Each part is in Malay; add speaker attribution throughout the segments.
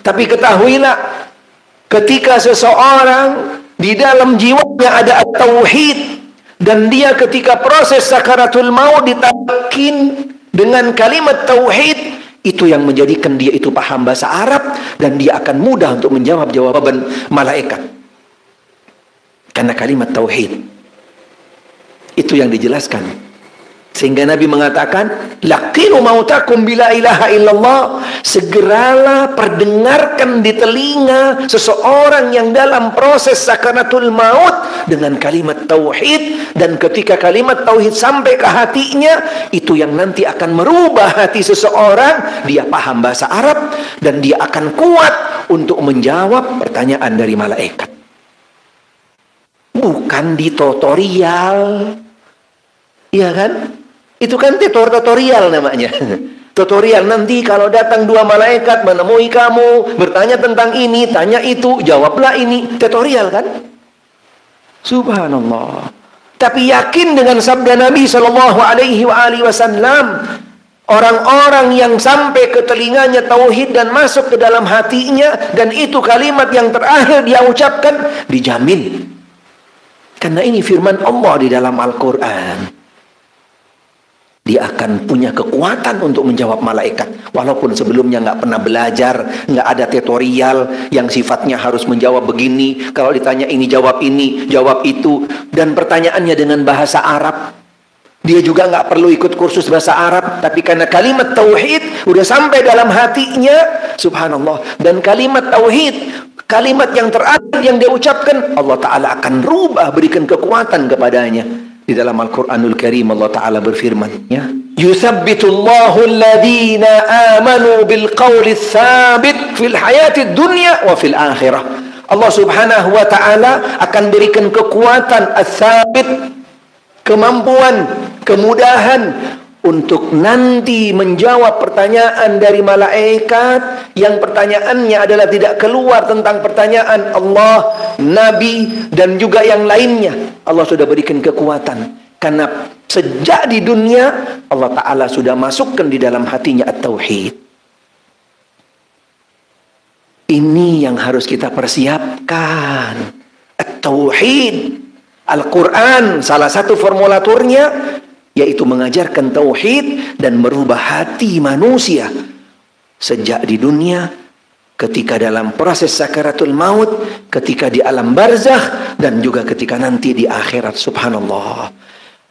Speaker 1: Tapi ketahuilah, ketika seseorang di dalam jiwanya ada tauhid, dan dia ketika proses sakaratul maut ditalkin dengan kalimat tauhid, itu yang menjadikan dia itu paham bahasa Arab, dan dia akan mudah untuk menjawab jawaban malaikat. Karena kalimat tauhid itu yang dijelaskan. Sehingga Nabi mengatakan, laqinu mautakum bila ilaha illallah. Segeralah perdengarkan di telinga seseorang yang dalam proses sakaratul maut dengan kalimat tauhid. Dan ketika kalimat tauhid sampai ke hatinya, itu yang nanti akan merubah hati seseorang. Dia paham bahasa Arab, dan dia akan kuat untuk menjawab pertanyaan dari malaikat. Bukan di tutorial, iya kan? Itu kan tutorial namanya. Tutorial, nanti kalau datang dua malaikat menemui kamu, bertanya tentang ini, tanya itu, jawablah ini. Tutorial kan? Subhanallah. Tapi yakin dengan sabda Nabi SAW, orang-orang yang sampai ke telinganya tauhid dan masuk ke dalam hatinya, dan itu kalimat yang terakhir dia ucapkan, dijamin. Karena ini firman Allah di dalam Al-Quran. Dia akan punya kekuatan untuk menjawab malaikat. Walaupun sebelumnya nggak pernah belajar, nggak ada tutorial yang sifatnya harus menjawab begini. Kalau ditanya ini, jawab itu. Dan pertanyaannya dengan bahasa Arab. Dia juga nggak perlu ikut kursus bahasa Arab. Tapi karena kalimat tauhid udah sampai dalam hatinya, subhanallah. Dan kalimat tauhid, kalimat yang terakhir yang dia ucapkan, Allah Ta'ala akan rubah, berikan kekuatan kepadanya. Di dalam Al-Quranul Karim Allah Ta'ala berfirman, ya, yuthabbitullahu alladhina amanu bilqawli tsabit fil hayatid dunya wa fil akhirah. Allah Subhanahu wa Ta'ala akan berikan kekuatan ats-tsabit, kemampuan, kemudahan untuk nanti menjawab pertanyaan dari malaikat yang pertanyaannya adalah tidak keluar tentang pertanyaan Allah, Nabi, dan juga yang lainnya. Allah sudah berikan kekuatan. Karena sejak di dunia, Allah Ta'ala sudah masukkan di dalam hatinya at-tauhid. Ini yang harus kita persiapkan. At-tauhid. Al-Quran, salah satu formulaturnya, yaitu mengajarkan tauhid dan merubah hati manusia sejak di dunia, ketika dalam proses sakaratul maut, ketika di alam barzakh, dan juga ketika nanti di akhirat. Subhanallah.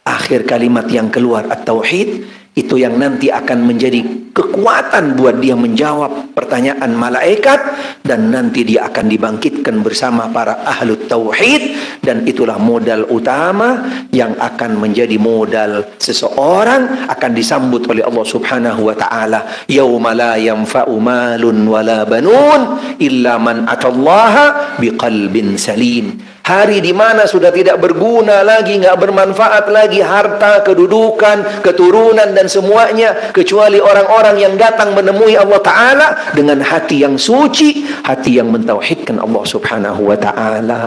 Speaker 1: Akhir kalimat yang keluar at-tauhid, itu yang nanti akan menjadi kekuatan buat dia menjawab pertanyaan malaikat, dan nanti dia akan dibangkitkan bersama para ahlut tauhid. Dan itulah modal utama yang akan menjadi modal seseorang akan disambut oleh Allah Subhanahu wa Ta'ala. Yauma la yanfa'u malun wala banun illa man atallaha biqalbin salim. Hari di mana sudah tidak berguna lagi, nggak bermanfaat lagi harta, kedudukan, keturunan dan semuanya, kecuali orang-orang yang datang menemui Allah Ta'ala dengan hati yang suci, hati yang mentauhidkan Allah Subhanahu wa Ta'ala.